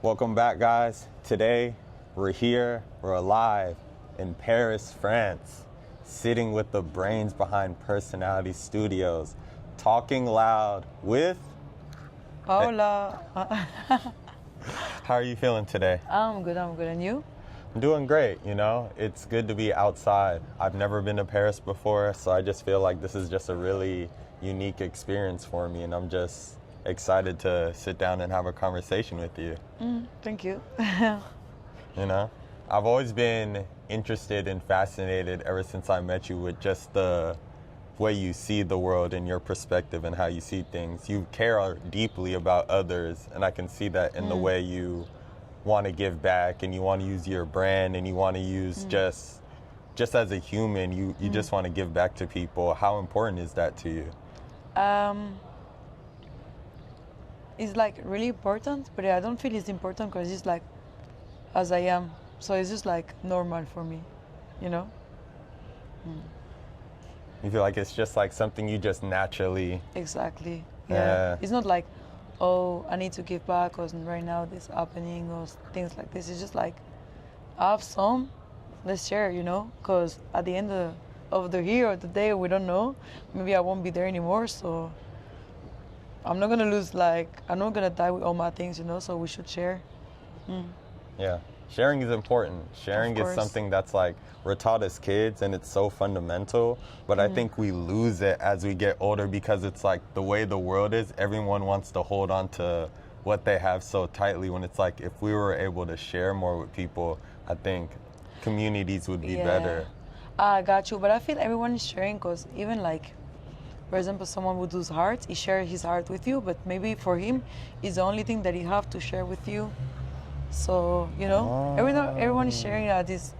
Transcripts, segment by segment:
Welcome back, guys. Today, we're alive in Paris, France, sitting with the brains behind Personality Studios, talking loud with Paola. How are you feeling today? I'm good. And you? I'm doing great, It's good to be outside. I've never been to Paris before, so I just feel like this is just a really unique experience for me, and I'm just excited to sit down and have a conversation with you. Thank you. I've always been interested and fascinated ever since I met you with just the way you see the world and your perspective and how you see things. You care deeply about others, and I can see that in the way you want to give back, and you want to use your brand, and you want to use just as a human, you just want to give back to people. How important is that to you? It's like really important, but I don't feel it's important because it's like as I am. So it's just like normal for me, You feel like it's just like something you just naturally... Exactly. Yeah. It's not like, oh, I need to give back because right now this is happening or things like this. It's just like, I have some, let's share, because at the end of the year or the day, we don't know. Maybe I won't be there anymore, so I'm not going to lose, I'm not going to die with all my things, so we should share. Yeah. Sharing is important. Sharing is something that's like we're taught as kids, and it's so fundamental, but I think we lose it as we get older because it's like the way the world is, everyone wants to hold on to what they have so tightly, when it's like if we were able to share more with people, I think communities would be better. I got you, but I feel everyone is sharing because even like, for example, someone who does art, he shares his art with you, but maybe for him, it's the only thing that he have to share with you. So, everyone is sharing that is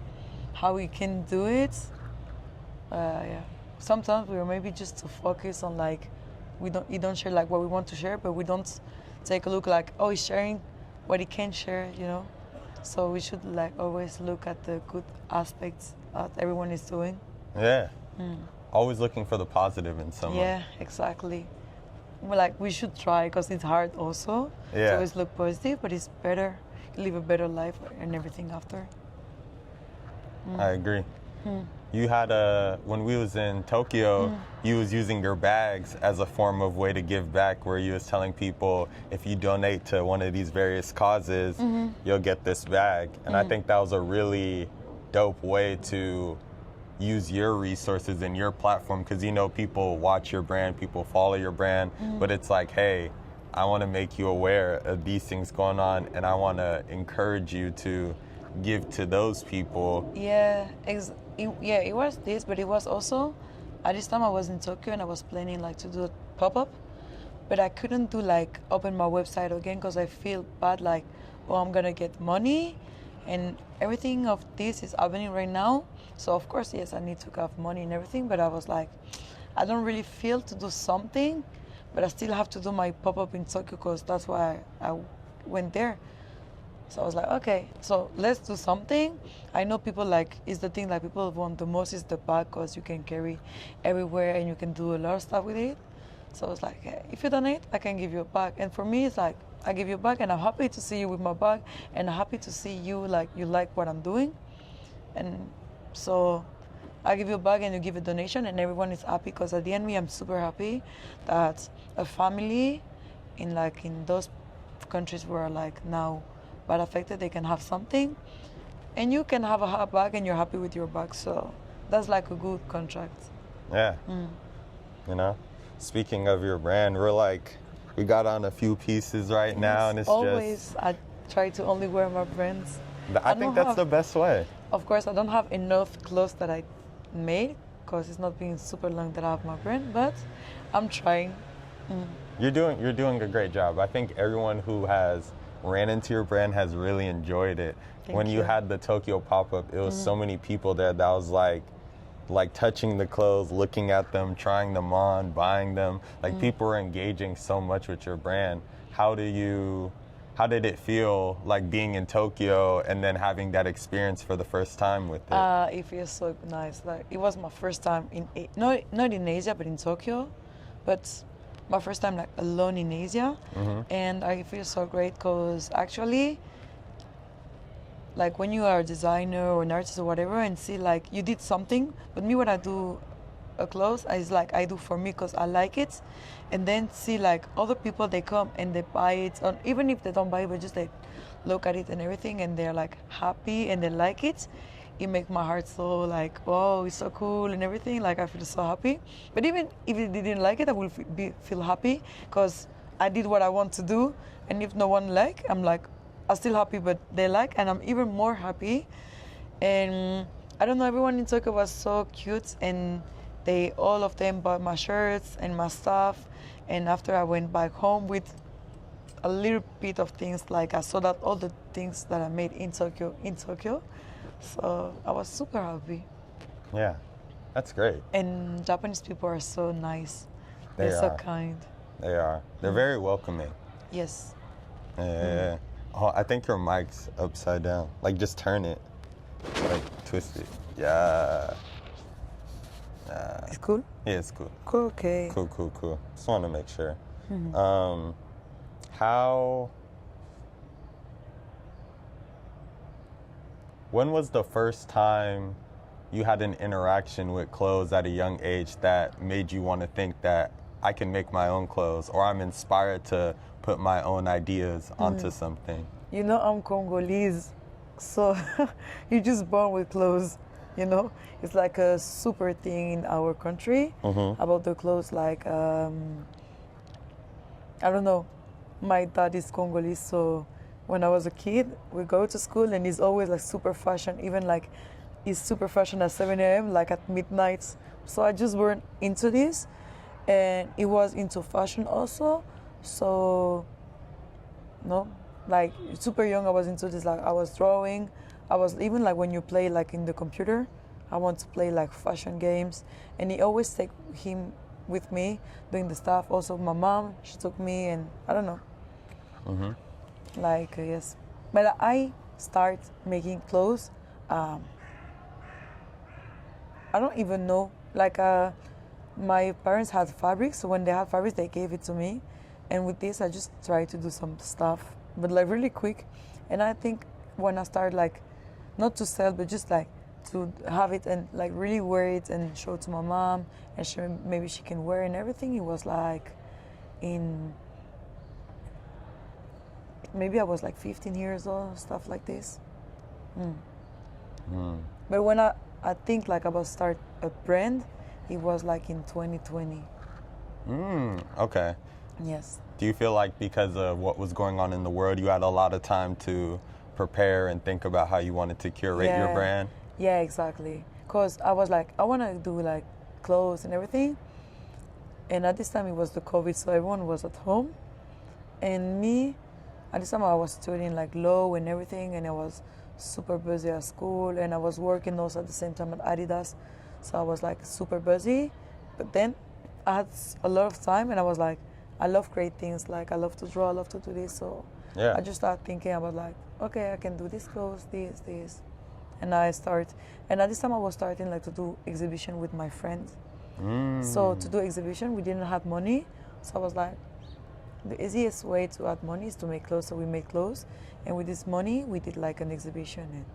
how we can do it. Sometimes we're maybe just to focus on you don't share like what we want to share, but we don't take a look like, oh, he's sharing what he can share, So we should always look at the good aspects that everyone is doing. Yeah. Always looking for the positive in someone. Yeah, exactly. We should try because it's hard also to always look positive, but it's better. Live a better life and everything after. I agree. You had when we was in Tokyo, you was using your bags as a form of way to give back, where you was telling people if you donate to one of these various causes, you'll get this bag. And I think that was a really dope way to use your resources and your platform, because people watch your brand, people follow your brand, but it's like, hey, I want to make you aware of these things going on, and I want to encourage you to give to those people. Yeah, it was this, but it was also, at this time I was in Tokyo and I was planning to do a pop-up, but I couldn't do open my website again because I feel bad I'm going to get money and everything of this is happening right now. So of course, yes, I need to have money and everything, but I was like, I don't really feel to do something, but I still have to do my pop-up in Tokyo because that's why I went there. So I was like, okay, so let's do something. I know people it's the thing people want the most is the bag because you can carry everywhere and you can do a lot of stuff with it. So I was like, hey, if you donate, I can give you a bag. And for me, it's I give you a bag and I'm happy to see you with my bag and I'm happy to see you you like what I'm doing. And so I give you a bag and you give a donation and everyone is happy because at the end, I'm super happy that a family in those countries where now bad affected, they can have something and you can have a bag and you're happy with your bag. So that's a good contract. Yeah. Speaking of your brand, we got on a few pieces right now, and it's always, I try to only wear my brands. I think that's the best way. Of course, I don't have enough clothes that I made because it's not been super long that I have my brand, but I'm trying. You're doing a great job. I think everyone who has ran into your brand has really enjoyed it. When you had the Tokyo pop-up, it was so many people there that was like touching the clothes, looking at them, trying them on, buying them. People were engaging so much with your brand. How did it feel being in Tokyo and then having that experience for the first time with it? It feels so nice. It was my first time not in Asia, but in Tokyo. But my first time like alone in Asia, and I feel so great because actually, like when you are a designer or an artist or whatever, and see like you did something, but me when I do a clothes is like I do for me because I like it, and then see like other people they come and they buy it, or even if they don't buy it, but just like look at it and everything, and they're like happy and they like it. It makes my heart so like, wow, it's so cool and everything. Like I feel so happy. But even if they didn't like it, I will feel happy because I did what I want to do. And if no one like, I'm like, I'm still happy, but they like, and I'm even more happy. And I don't know, everyone in Tokyo was so cute, and they all of them bought my shirts and my stuff. And after I went back home with a little bit of things, like I saw that all the things that I made in Tokyo. So I was super happy. Yeah, that's great. And Japanese people are so nice. They're so kind. They are. They're very welcoming. Yes. Yeah. Oh, I think your mic's upside down. Like, just turn it. Like, twist it. Yeah. It's cool? Yeah, it's cool. Cool, okay. Cool. Just want to make sure. When was the first time you had an interaction with clothes at a young age that made you want to think that I can make my own clothes, or I'm inspired to put my own ideas onto something? You know, I'm Congolese, so you're just born with clothes, you know? It's like a super thing in our country about the clothes, like, I don't know, my dad is Congolese, so when I was a kid, we go to school and he's always like super fashion, even like he's super fashion at 7 a.m., like at midnight. So I just weren't into this, and he was into fashion also. So, no, like super young, I was into this, like I was drawing. I was even like when you play like in the computer, I want to play like fashion games, and he always take him with me doing the stuff. Also my mom, she took me, and I don't know. Like, yes. But I start making clothes. I don't even know. Like, my parents had fabrics, so when they had fabrics, they gave it to me. And with this, I just try to do some stuff, but like really quick. And I think when I started, like, not to sell, but just like to have it and like really wear it and show it to my mom, and maybe she can wear it and everything, it was like maybe I was like 15 years old, stuff like this. But when I think like about start a brand, it was like in 2020. Okay. Yes. Do you feel like because of what was going on in the world, you had a lot of time to prepare and think about how you wanted to curate your brand? Yeah, exactly. Because I was like, I want to do like clothes and everything. And at this time it was the COVID, so everyone was at home. And me, at this time I was studying like law and everything, and I was super busy at school, and I was working also at the same time at Adidas. So I was like super busy. But then I had a lot of time, and I was like, I love great things. Like I love to draw, I love to do this. So I just started thinking about like, okay, I can do this clothes, this. And I start, and at this time I was starting like to do exhibition with my friends. So to do exhibition, we didn't have money. So I was like, the easiest way to add money is to make clothes. So we made clothes, and with this money, we did like an exhibition.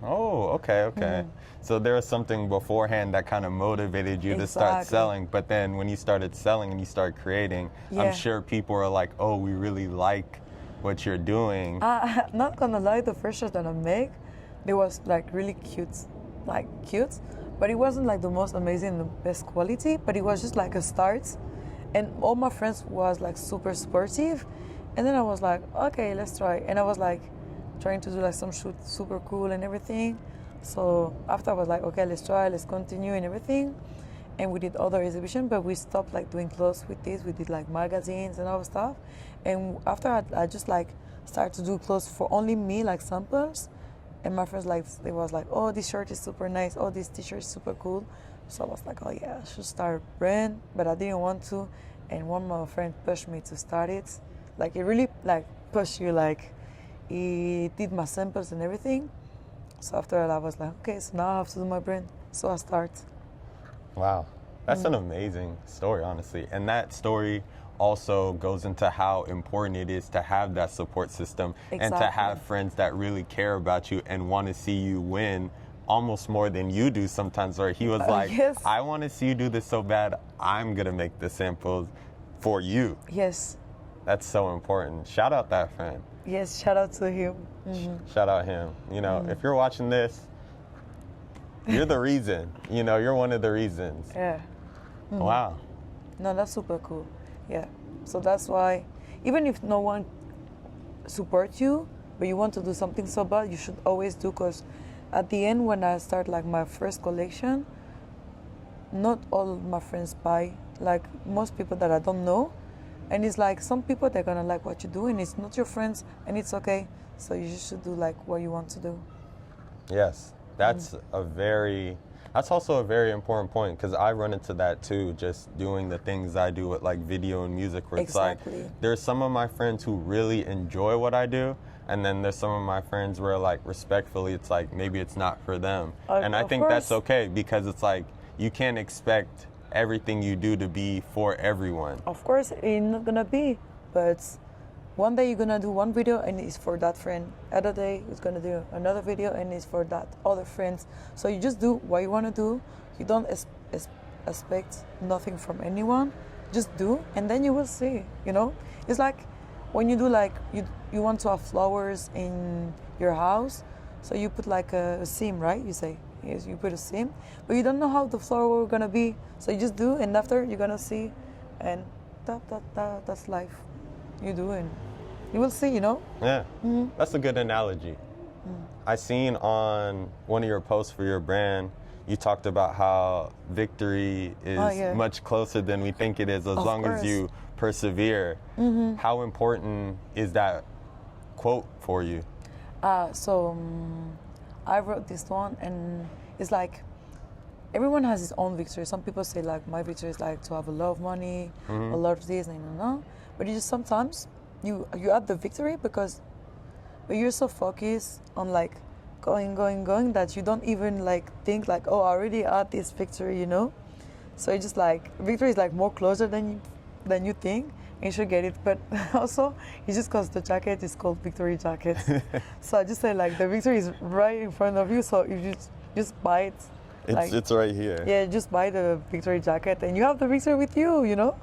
Oh, okay. So there was something beforehand that kind of motivated you to start selling, but then when you started selling and you started creating, I'm sure people are like, oh, we really like what you're doing. Not gonna lie, the first shirt that I make, it was like really cute, but it wasn't like the most amazing, the best quality, but it was just like a start. And all my friends was like super sportive, and then I was like, okay, let's try. And I was like trying to do like some shoot super cool and everything. So after I was like, okay, let's try, let's continue and everything. And we did other exhibition, but we stopped like doing clothes with this. We did like magazines and other stuff. And after I just like started to do clothes for only me, like samples. And my friends like, they was like, oh, this shirt is super nice. Oh, this t-shirt is super cool. So I was like, oh yeah, I should start a brand, but I didn't want to. And one of my friends pushed me to start it. Like it really like pushed you, like he did my samples and everything. So after that I was like, okay, so now I have to do my brand. So I start. Wow. That's an amazing story, honestly. And that story also goes into how important it is to have that support system and to have friends that really care about you and want to see you win almost more than you do sometimes. Or he was like, yes. I want to see you do this so bad, I'm going to make the samples for you. Yes. That's so important. Shout out that friend. Yes, shout out to him. Shout out him. You know, if you're watching this, you're the reason. You know, you're one of the reasons. Yeah. Wow. No, that's super cool. Yeah. So that's why, even if no one supports you, but you want to do something so bad, you should always do. Because at the end, when I start like my first collection, not all my friends buy. Like most people that I don't know, and it's like some people they're gonna like what you do, and it's not your friends, and it's okay. So you just should do like what you want to do. Yes, that's that's also a very important point, because I run into that too, just doing the things I do with like video and music, where it's like there's some of my friends who really enjoy what I do, and then there's some of my friends where like respectfully it's like maybe it's not for them. And I think that's okay, because it's like you can't expect everything you do to be for everyone. Of course, it's not gonna be, but one day you're gonna do one video and it's for that friend. Other day it's gonna do another video and it's for that other friends. So you just do what you wanna do. You don't expect nothing from anyone. Just do, and then you will see. You know, it's like when you do like you want to have flowers in your house, so you put like a seam, right? You say. Yes, you put a seam, but you don't know how the flower is gonna be. So you just do, and after you're gonna see, and that's life. You do, and you will see, you know? Yeah, that's a good analogy. I seen on one of your posts for your brand, you talked about how victory is much closer than we think it is, as long as you persevere. How important is that quote for you? I wrote this one, and it's like everyone has his own victory. Some people say like my victory is like to have a lot of money, a lot of this, and but you just sometimes you add the victory but you're so focused on like going that you don't even like think like, oh, I already had this victory, you know. So it's just like victory is like more closer than you think. You should get it, but also it's just because the jacket is called Victory Jacket. So I just say like the victory is right in front of you, so if you just buy it, it's right here. Yeah, just buy the Victory Jacket and you have the victory with you, you know.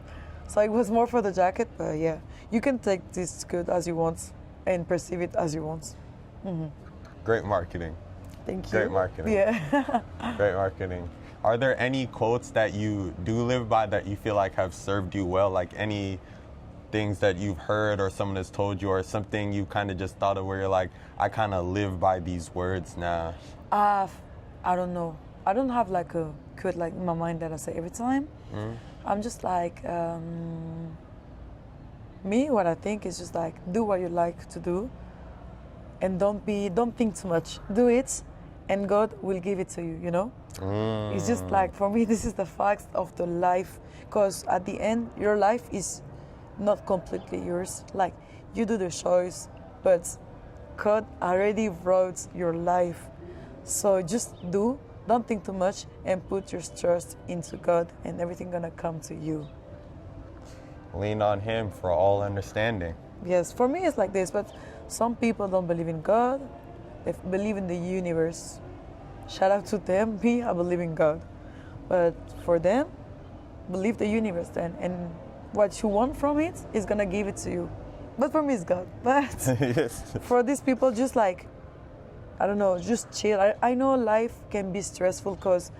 So it was more for the jacket, but yeah, you can take this good as you want and perceive it as you want. Great marketing. Thank you. Great marketing. Yeah. Great marketing. Are there any quotes that you do live by that you feel like have served you well, like any things that you've heard or someone has told you, or something you kind of just thought of where you're like, I kind of live by these words now? I don't know. I don't have like a quote like in my mind that I say every time. I'm just like, me, what I think is just like, do what you like to do, and don't think too much. Do it, and God will give it to you, you know? It's just like, for me, this is the facts of the life, because at the end, your life is not completely yours. Like, you do the choice, but God already wrote your life. So just don't think too much, and put your trust into God, and everything gonna come to you. Lean on Him for all understanding. Yes, for me it's like this, but some people don't believe in God. They believe in the universe. Shout out to them. Me, I believe in God. But for them, believe the universe then, and what you want from it is gonna give it to you. But for me, it's God. But yes. For these people, just like, I don't know, just chill. I know life can be stressful because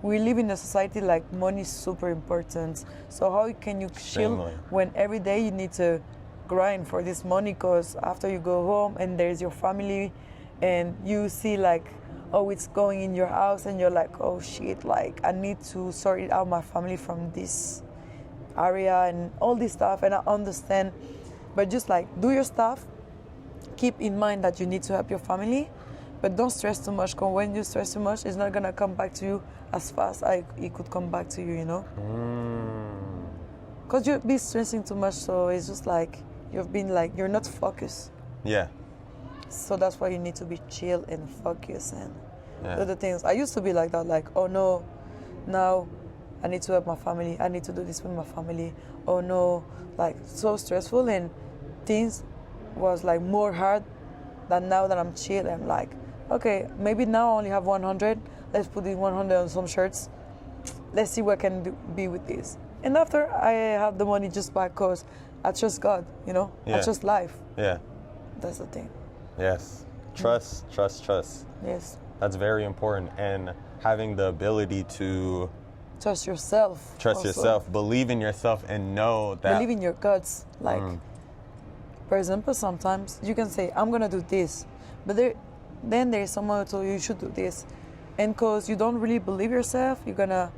we live in a society like money is super important. So how can you chill when every day you need to grind for this money? Because after you go home and there's your family, and you see like, oh, it's going in your house, and you're like, oh shit, like I need to sort it out my family from this area and all this stuff. And I understand, but just like do your stuff. Keep in mind that you need to help your family, but don't stress too much, because when you stress too much, it's not gonna come back to you as fast as it could come back to you, you know? Because you'll be stressing too much, so it's just like you're not focused. Yeah. So that's why you need to be chill and focus and do the things. I used to be like that, like, oh no, now I need to help my family. I need to do this with my family. Oh no, like so stressful, and things was like more hard than now that I'm chill. I'm like, okay, maybe now I only have 100. Let's put the 100 on some shirts. Let's see what I can be with this. And after I have the money just back, cause I trust God, you know. Yeah. I trust life. Yeah. That's the thing. Yes. Trust. Yes. That's very important, and having the ability to Trust yourself. trust yourself, believe in yourself, and know that. Believe in your guts. Like, for example, sometimes you can say, I'm gonna do this, but then there's someone who told you should do this, and cause you don't really believe yourself, you're gonna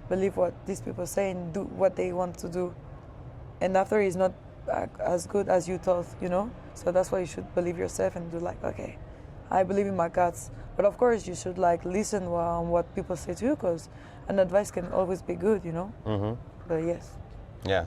believe what these people say and do what they want to do, and after it's not as good as you thought, you know. So that's why you should believe yourself and do like, okay, I believe in my guts. But of course, you should like listen on what people say to you, because an advice can always be good, you know. But yes. Yeah.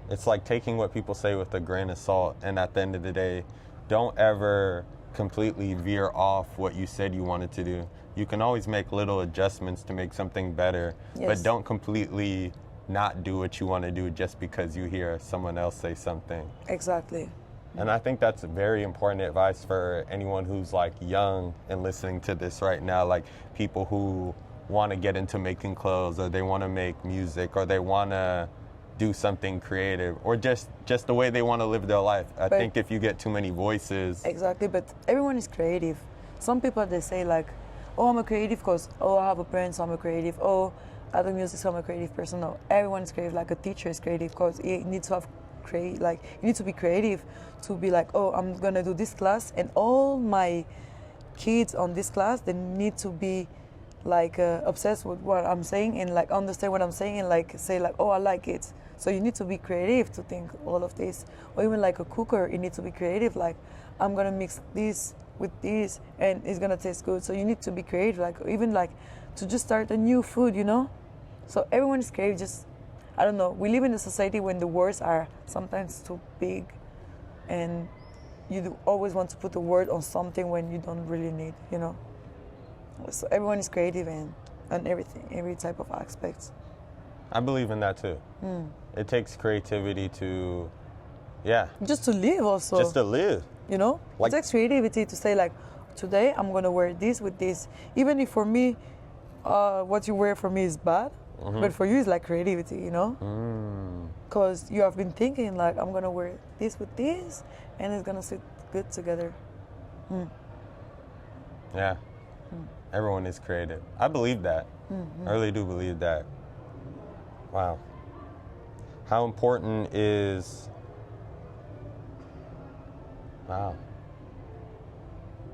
It's like taking what people say with a grain of salt, and at the end of the day, don't ever completely veer off what you said you wanted to do. You can always make little adjustments to make something better, but don't completely not do what you want to do just because you hear someone else say something. Exactly. And I think that's very important advice for anyone who's like young and listening to this right now, like people who want to get into making clothes, or they want to make music, or they want to do something creative, or just the way they want to live their life. I think if you get too many voices. Exactly, but everyone is creative. Some people, they say like, oh, I'm a creative because, oh, I have a brand, so I'm a creative. Oh, I do music, so I'm a creative person. No, everyone is creative. Like a teacher is creative because you need to have you need to be creative to be like, oh, I'm gonna do this class, and all my kids on this class, they need to be like obsessed with what I'm saying, and like understand what I'm saying, and like say like, oh, I like it. So you need to be creative to think all of this. Or even like a cooker, you need to be creative, like I'm gonna mix this with this and it's gonna taste good. So you need to be creative, like even like to just start a new food, you know. So everyone is creative. Just, I don't know, we live in a society when the words are sometimes too big, and you always want to put a word on something when you don't really need, you know. So everyone is creative and everything, every type of aspects. I believe in that too. It takes creativity to, just to live also. Just to live. You know, like, it takes creativity to say like, today I'm gonna wear this with this. Even if for me, what you wear for me is bad, but for you it's like creativity, you know? Because you have been thinking like, I'm gonna wear this with this, and it's gonna sit good together. Yeah. Everyone is creative. I believe that. I really do believe that. Wow. How important is... Wow.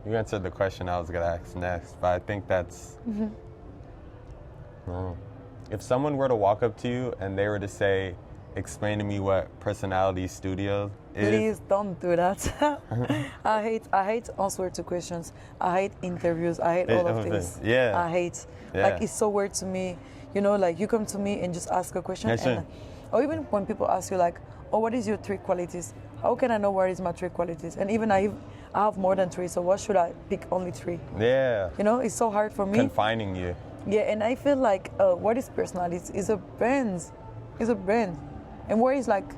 You answered the question I was going to ask next, but I think that's... If someone were to walk up to you and they were to say, explain to me what Personality Studios is... Please don't do that. I hate answer to questions. I hate interviews. I hate all of this. Yeah. I hate. Like, it's so weird to me. You know, like, you come to me and just ask a question. Or even when people ask you, like, oh, what is your 3 qualities? How can I know what is my 3 qualities? And even I have more than 3, so what should I pick only 3? Yeah. You know, it's so hard for me. Confining you. Yeah, and I feel like, what is personality? It's a brand. It's a brand. And where is, like,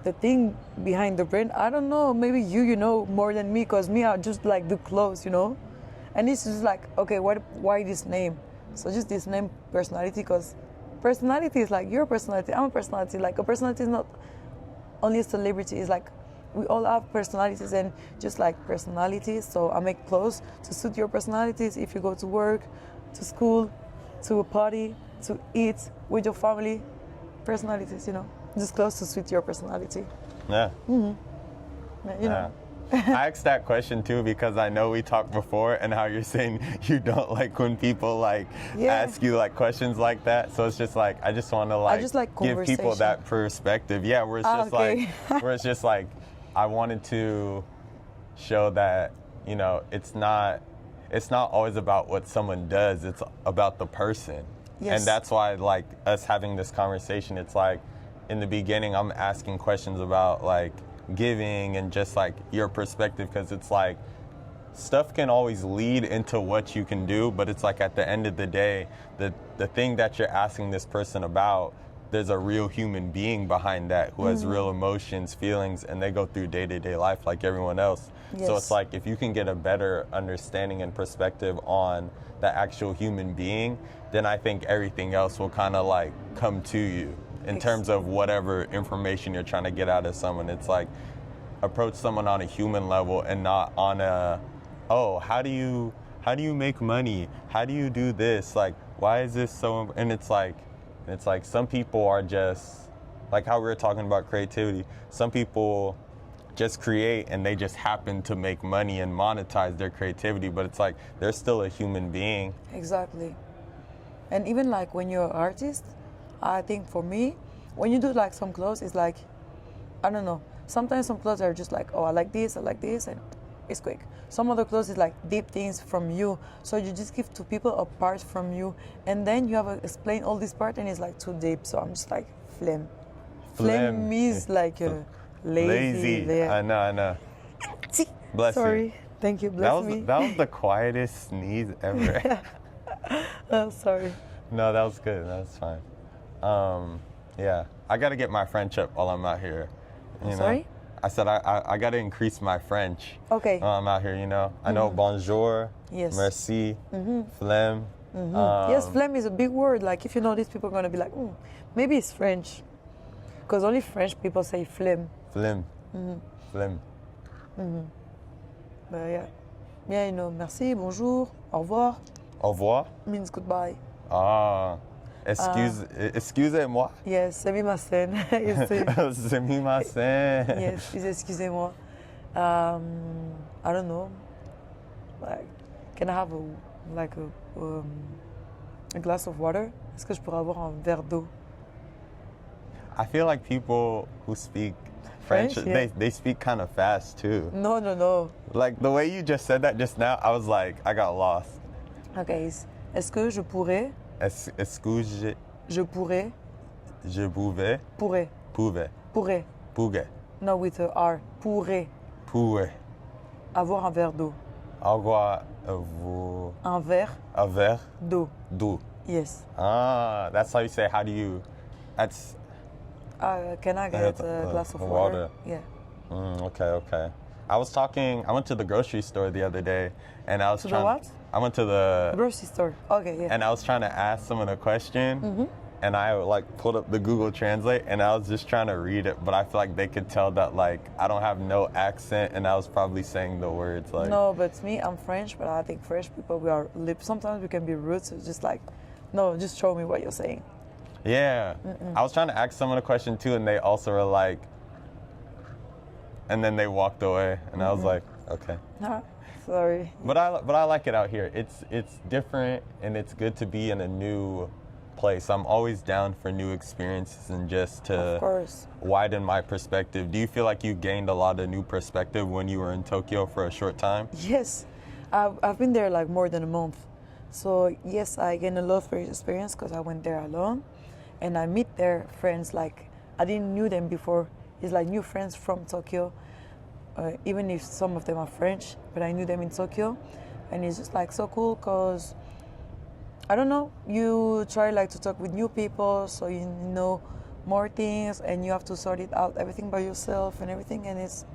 the thing behind the brand? I don't know. Maybe you know more than me, because me, I just, like, do clothes, you know? And it's just like, okay, why this name? So just this name, personality, because personality is like your personality. I'm a personality. Like, a personality is not only a celebrity. It's like we all have personalities, and just like personalities. So I make clothes to suit your personalities. If you go to work, to school, to a party, to eat with your family, personalities, you know, just clothes to suit your personality. Yeah. You know. I asked that question too because I know we talked before, and how you're saying you don't like when people like ask you like questions like that. So it's just like, I just want to like give people that perspective. Yeah, where it's just like I wanted to show that, you know, it's not always about what someone does, it's about the person. And that's why, like, us having this conversation, it's like in the beginning I'm asking questions about like giving and just like your perspective, because it's like stuff can always lead into what you can do, but it's like at the end of the day, the thing that you're asking this person about, there's a real human being behind that who has real emotions, feelings, and they go through day-to-day life like everyone else. Yes. So it's like if you can get a better understanding and perspective on the actual human being, then I think everything else will kind of like come to you in terms of whatever information you're trying to get out of someone. It's like approach someone on a human level and not on a, oh, how do you make money? How do you do this? Like, why is this so? And it's like some people are just, like how we were talking about creativity, some people just create and they just happen to make money and monetize their creativity, but it's like they're still a human being. Exactly. And even like when you're an artist, I think for me, when you do like some clothes, it's like, I don't know, sometimes some clothes are just like, oh, I like this, and it's quick. Some other clothes is like deep things from you, so you just give to people apart from you, and then you have to explain all this part, and it's like too deep. So I'm just like phlegm. Phlegm means like lazy. Yeah. I know. Bless Sorry. you. Thank you. Bless me. That was the quietest sneeze ever. Oh, sorry. No, that was good. That was fine. Yeah, I got to get my French up while I'm out here. You know? Sorry? I said I got to increase my French. Okay. While I'm out here, you know. I know bonjour, Yes. merci, phlegm. Yes, phlegm is a big word. Like if you know this, people are gonna be like, maybe it's French, because only French people say phlegm. Phlegm. Phlegm. But yeah, you know, merci, bonjour, au revoir Au revoir. means goodbye. Ah. Excusez-moi. Yes, c'est mi ma scène. C'est mi ma scène. Yes, is excusez-moi. I don't know. Like, can I have a glass of water? Est-ce que je pourrais avoir un verre d'eau? I feel like people who speak French, yeah. they speak kind of fast too. No. Like the way you just said that just now, I was like, I got lost. Okay, est-ce que je pourrais? Est-ce que Je pourrais? je pouvais? Pourrais. No, with a R. Pourrais. Avoir un verre d'eau. Avoir Un verre a verre d'eau. d'eau. Yes. Ah, that's how you say, how do you, that's... Can I get a glass of water? Yeah. Okay. I went to the grocery store the other day, and I was To the what? I went to the Grocery store. Okay, yeah. and I was trying to ask someone a question, and I like pulled up the Google Translate, and I was just trying to read it, but I feel like they could tell that like I don't have no accent, and I was probably saying the words like. No, but me, I'm French, but I think French people, we are sometimes we can be rude, so just like, no, just show me what you're saying. Yeah. I was trying to ask someone a question too, and they also were like, and then they walked away, and I was like, okay. Sorry. But I like it out here. It's different, and it's good to be in a new place. I'm always down for new experiences and just to Of course. widen my perspective. Do you feel like you gained a lot of new perspective when you were in Tokyo for a short time? Yes. I've been there like more than a month. So yes, I gained a lot of experience because I went there alone. And I meet their friends like I didn't knew them before. It's like new friends from Tokyo, even if some of them are French, but I knew them in Tokyo, and it's just like so cool because I don't know. You try like to talk with new people, so you know more things, and you have to sort it out everything by yourself and everything, and it's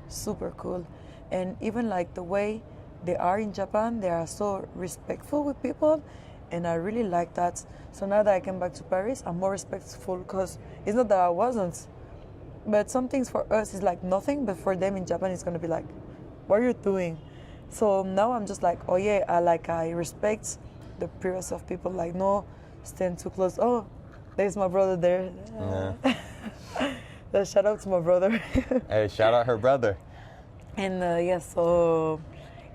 super cool. And even like the way they are in Japan, they are so respectful with people. And I really like that. So now that I came back to Paris, I'm more respectful because it's not that I wasn't. But some things for us is like nothing, but for them in Japan, it's going to be like, what are you doing? So now I'm just like, oh yeah, I respect the privacy of people. Like, no, stand too close. Oh, there's my brother there. Yeah. Shout out to my brother. Hey, shout out her brother. And so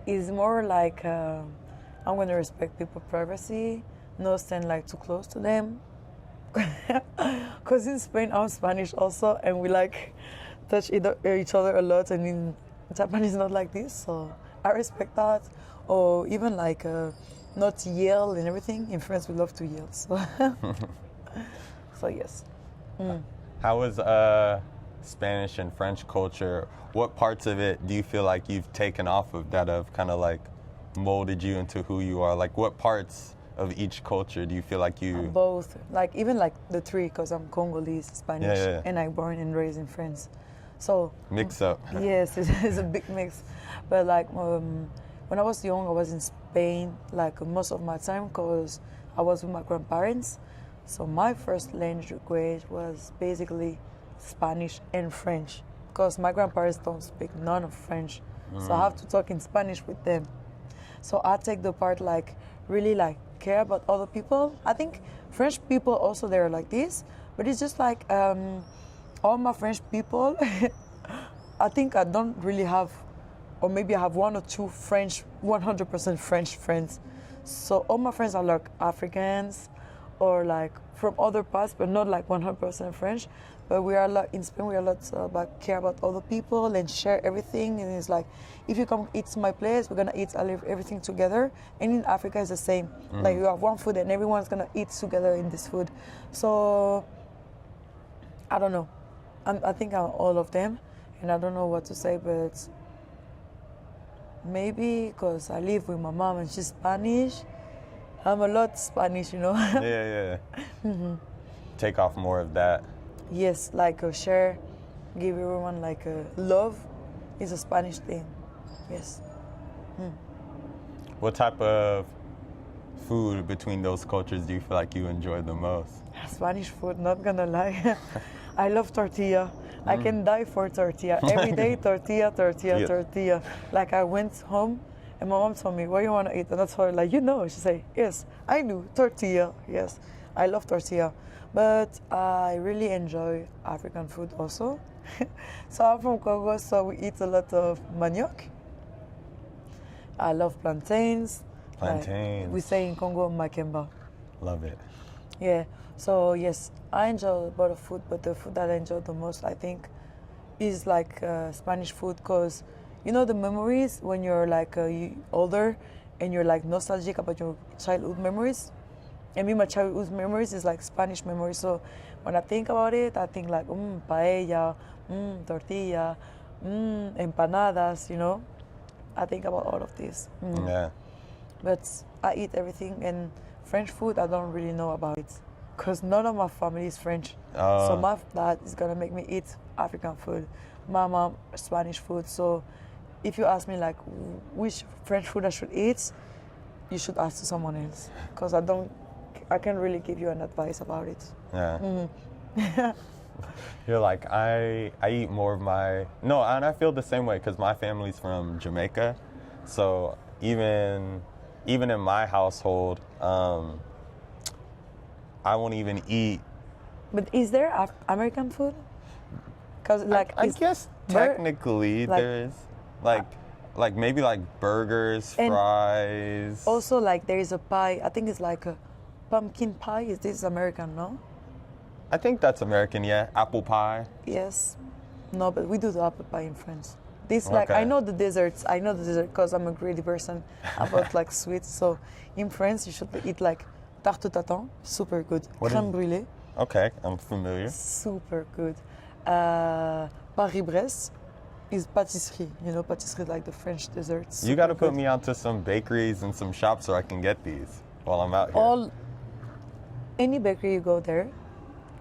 it's more like... I'm going to respect people's privacy, not stand like too close to them. Because in Spain, I'm Spanish also, and we like touch each other a lot, and in Japan it's not like this, so I respect that. Or even like not yell and everything. In France, we love to yell, so, so yes. How was Spanish and French culture, what parts of it do you feel like you've taken off of that have kind of like molded you into who you are? Like what parts of each culture do you feel like you... Both. Like even like the three, because I'm Congolese, Spanish, Yeah. and I'm born and raised in France. So Mix up. yes, it's a big mix. But like when I was young, I was in Spain like most of my time because I was with my grandparents. So my first language was basically Spanish and French because my grandparents don't speak none of French. So I have to talk in Spanish with them. So I take the part like really like care about other people. I think French people also they're like this, but it's just like all my French people, I think I don't really have, or maybe I have one or two French, 100% French friends. So all my friends are like Africans or like from other parts, but not like 100% French. But we are like in Spain, we are lots about care about other people and share everything. And it's like, if you come eat to my place, we're gonna eat everything together. And in Africa, it's the same. Like you have one food and everyone's gonna eat together in this food. So I don't know. I think I'm all of them, and I don't know what to say, but maybe because I live with my mom and she's Spanish, I'm a lot Spanish, you know. Yeah. Take off more of that. Yes, like share, give everyone like love is a Spanish thing. Yes. What type of food between those cultures do you feel like you enjoy the most? Spanish food, not gonna lie. I love tortilla. I can die for tortilla. Every day, tortilla. Yeah. Like I went home and my mom told me, what do you want to eat? And I told her, like, you know. She said, yes, I knew, tortilla. Yes, I love tortilla. But I really enjoy African food also. So I'm from Congo, so we eat a lot of manioc. I love plantains. Plantains. Like we say in Congo, makemba. Love it. Yeah. So yes, I enjoy a lot of food, but the food that I enjoy the most, I think, is like Spanish food, because you know the memories when you're like older and you're like nostalgic about your childhood memories. And me, my childhood memories is like Spanish memories. So when I think about it, I think like paella, tortilla, empanadas. You know, I think about all of this. Yeah. But I eat everything, and French food I don't really know about it, because none of my family is French. So my dad is gonna make me eat African food, my mom Spanish food. So if you ask me like which French food I should eat, you should ask to someone else, because I can't really give you an advice about it. Yeah. You're like, I eat more of my... No, and I feel the same way because my family's from Jamaica. So even in my household, I won't even eat... But is there American food? Because like I guess technically there is. Like maybe like burgers, and fries. Also like there is a pie, I think it's like a pumpkin pie. Is this American, no? I think that's American, yeah. Apple pie. Yes. No, but we do the apple pie in France. This like I know the desserts. I know the dessert because I'm a greedy person about like sweets. So in France you should eat like tarte tatin, super good. Crème brûlée. Okay, I'm familiar. Super good. Paris-Brest is pâtisserie. You know, pâtisserie like the French desserts. You got to put me onto some bakeries and some shops so I can get these while I'm out here. Any bakery you go there,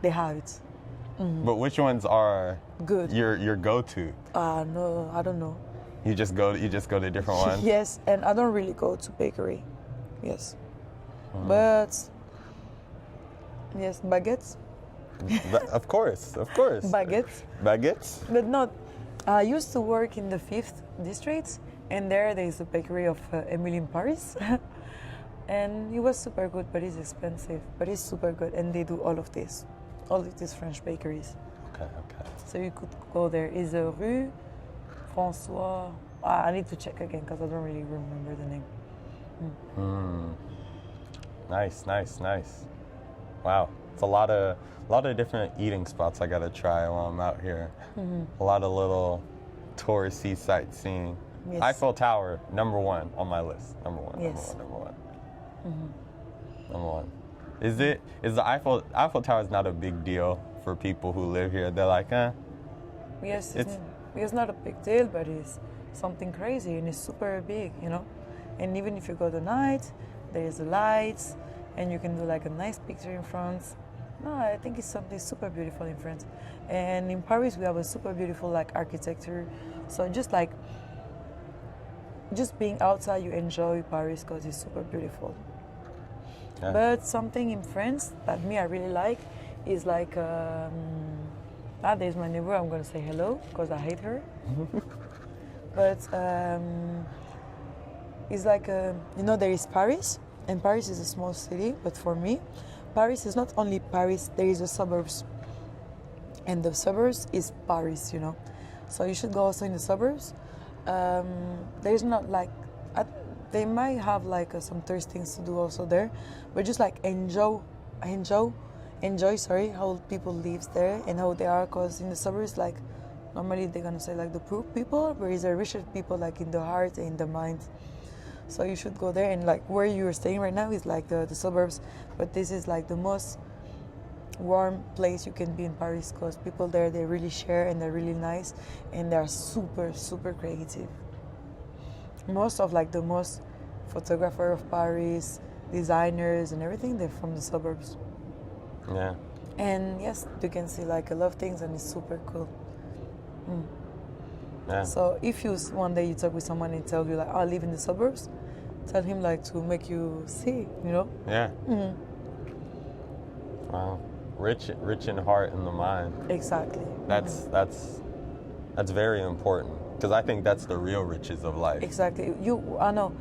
they have it. But which ones are good? Your go-to? No, I don't know. You just go to different ones? Yes, and I don't really go to bakery. Yes. But yes, baguettes. Of course. Baguettes? But not. I used to work in the 5th district, and there's a bakery of Emily in Paris. And it was super good, but it's expensive. But it's super good, and they do all of these French bakeries. Okay. So you could go there. Is a Rue François? I need to check again because I don't really remember the name. Nice. Wow, it's a lot of different eating spots I gotta try while I'm out here. A lot of little touristy sightseeing. Yes. Eiffel Tower, number one on my list. Number one. Is the Eiffel Tower is not a big deal for people who live here? They're like, Yes, it's not a big deal, but it's something crazy and it's super big, you know. And even if you go the night, there's the lights, and you can do like a nice picture in front. No, I think it's something super beautiful in France. And in Paris, we have a super beautiful like architecture. So just being outside, you enjoy Paris because it's super beautiful. Yeah. But something in France that I really like is like, there's my neighbor, I'm gonna say hello because I hate her. But it's like, there is Paris, and Paris is a small city, but for me, Paris is not only Paris, there is the suburbs. And the suburbs is Paris, you know. So you should go also in the suburbs. There's not like, they might have like some tourist things to do also there, but just like enjoy how people live there and how they are, because in the suburbs, like normally they're gonna say like the poor people, but it's the richer people like in the heart and in the mind. So you should go there, and like where you're staying right now is like the suburbs, but this is like the most warm place you can be in Paris, because people there, they really share and they're really nice and they're super, super creative. Most of like the most photographer of Paris, designers and everything, they're from the suburbs. Yeah. And yes, you can see like a lot of things and it's super cool. Yeah. So if you one day you talk with someone and tell you like, I live in the suburbs, tell him like to make you see, you know? Yeah. Wow. Rich in heart and the mind. Exactly. That's very important, because I think that's the real riches of life. Exactly. I know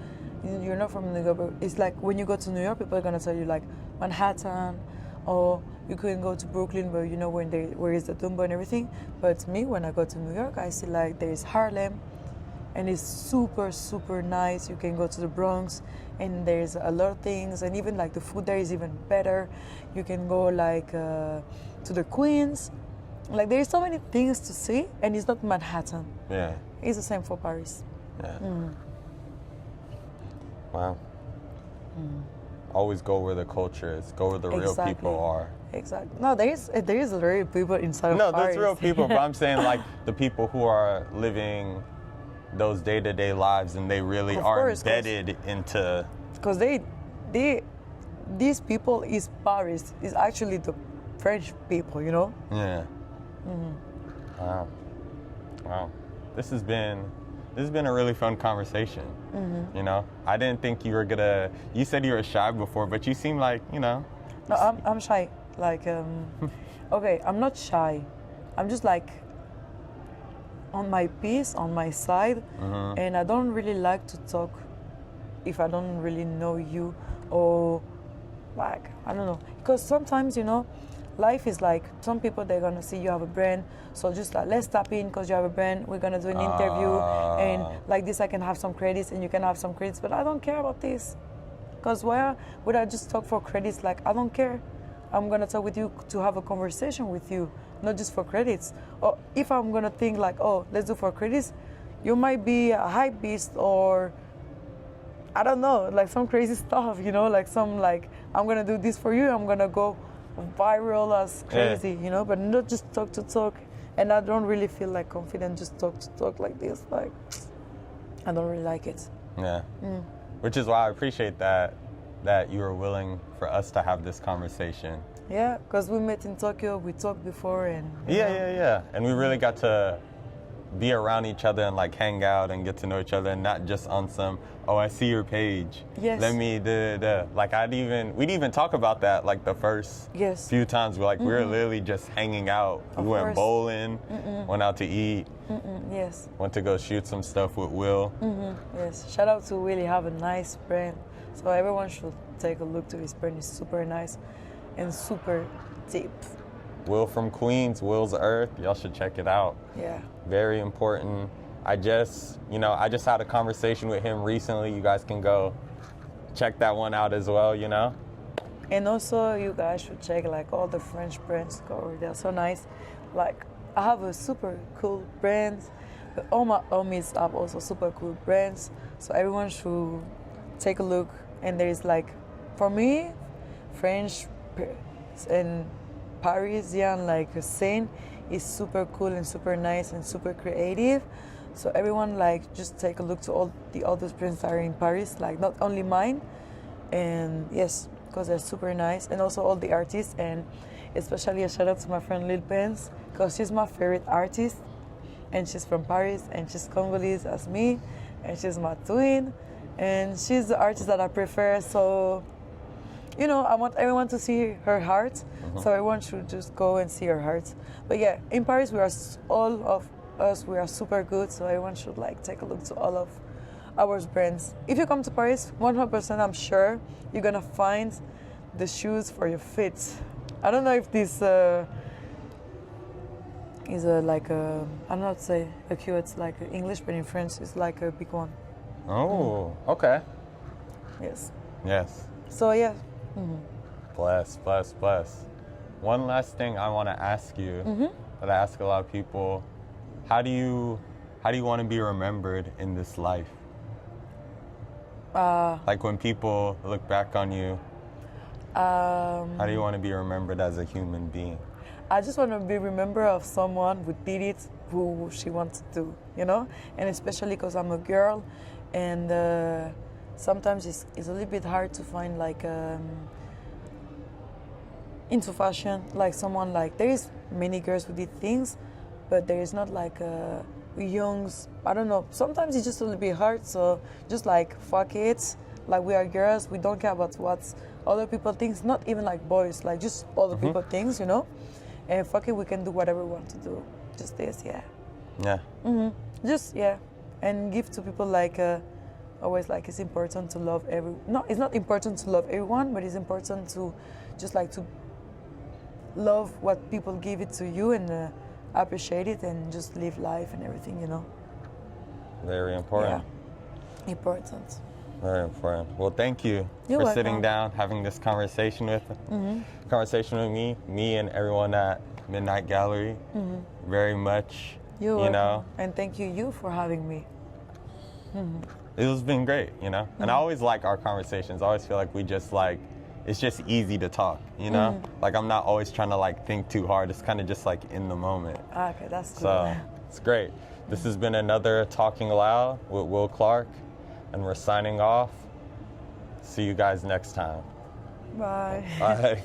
you're not from New York, but it's like when you go to New York, people are gonna tell you like Manhattan, or you couldn't go to Brooklyn, but you know where is the Dumbo and everything. But me, when I go to New York, I see like there is Harlem, and it's super, super nice. You can go to the Bronx, and there's a lot of things, and even like the food there is even better. You can go like to the Queens. Like there's so many things to see, and it's not Manhattan. Yeah. It's the same for Paris. Yeah. Wow. Always go where the culture is. Go where the real people are. Exactly. No, there is real people inside of Paris. No, there's real people, but I'm saying like the people who are living those day-to-day lives, and they really are embedded into. Because these people is Paris. Is actually the French people, you know. Yeah. Wow. This has been a really fun conversation. You know, I didn't think you were gonna. You said you were shy before, but you seem like, you know. No, I'm shy. Like, okay, I'm not shy. I'm just like on my piece, on my side, and I don't really like to talk if I don't really know you, or like, I don't know. Because sometimes, you know, life is like, some people, they're gonna see you have a brand, so just like, let's tap in because you have a brand, we're gonna do an interview, and like this I can have some credits and you can have some credits, but I don't care about this. Because why would I just talk for credits? Like, I don't care. I'm gonna talk with you to have a conversation with you, not just for credits. Or if I'm gonna think like, oh, let's do for credits, you might be a hype beast, or I don't know, like some crazy stuff, you know, like some like, I'm gonna do this for you, I'm gonna go viral as crazy, you know, but not just talk to talk. And I don't really feel like confident just talk to talk like this. Like, I don't really like it. Yeah. Which is why I appreciate that you were willing for us to have this conversation. Yeah, because we met in Tokyo, we talked before, and yeah. And we really got to be around each other and like hang out and get to know each other, and not just on some, oh, I see your page. Yes. Let me like we'd even talk about that like the first few times. We were literally just hanging out. We went bowling, went out to eat. Yes. Went to go shoot some stuff with Will. Yes. Shout out to Will. He have a nice brand. So everyone should take a look to his brand. It's super nice and super deep. Will from Queens, Will's Earth. Y'all should check it out. Yeah. Very important. I just had a conversation with him recently. You guys can go check that one out as well, you know? And also, you guys should check like all the French brands. They're so nice. Like, I have a super cool brand, but all my homies have also super cool brands. So everyone should take a look. And there is like, for me, French and Parisian like scene is super cool and super nice and super creative. So everyone like just take a look to all the other brands that are in Paris, like not only mine. And yes, because they're super nice, and also all the artists, and especially a shout out to my friend Lil Pence, because she's my favorite artist, and she's from Paris, and she's Congolese as me, and she's my twin, and she's the artist that I prefer. So, you know, I want everyone to see her heart, so everyone should just go and see her heart. But yeah, in Paris, all of us, we are super good, so everyone should like take a look to all of our brands. If you come to Paris, 100% I'm sure you're gonna find the shoes for your feet. I don't know if this is like a, I'm not say a Q, it's like English, but in French it's like a big one. Oh, okay. Yes. Yes. So yeah. Bless. One last thing I want to ask you that I ask a lot of people: how do you want to be remembered in this life? Like when people look back on you, how do you want to be remembered as a human being? I just want to be remembered of someone who did it, who she wants to do, you know? And especially because I'm a girl, and sometimes it's a little bit hard to find like into fashion, like someone like, there is many girls who did things, but there is not like youngs, I don't know, sometimes it's just a little bit hard, so just like fuck it, like we are girls, we don't care about what other people think, not even like boys, like just other people things, you know, and fuck it, we can do whatever we want to do, just this. Just and give to people like always, like it's important to love it's not important to love everyone, but it's important to just like to love what people give it to you, and appreciate it, and just live life and everything, you know. Very important. Yeah. Important. Very important. Well, thank you You're for sitting welcome. down, having this conversation with me and everyone at Midnight Gallery. Very much. You're you welcome. know, and thank you for having me. it's been great, you know. And I always like our conversations. I always feel like it's just easy to talk, you know? Like I'm not always trying to like think too hard. It's kind of just like in the moment. Okay, that's cool. So it's great. This has been another Talking Loud with Will Clark, and we're signing off. See you guys next time. Bye. Bye.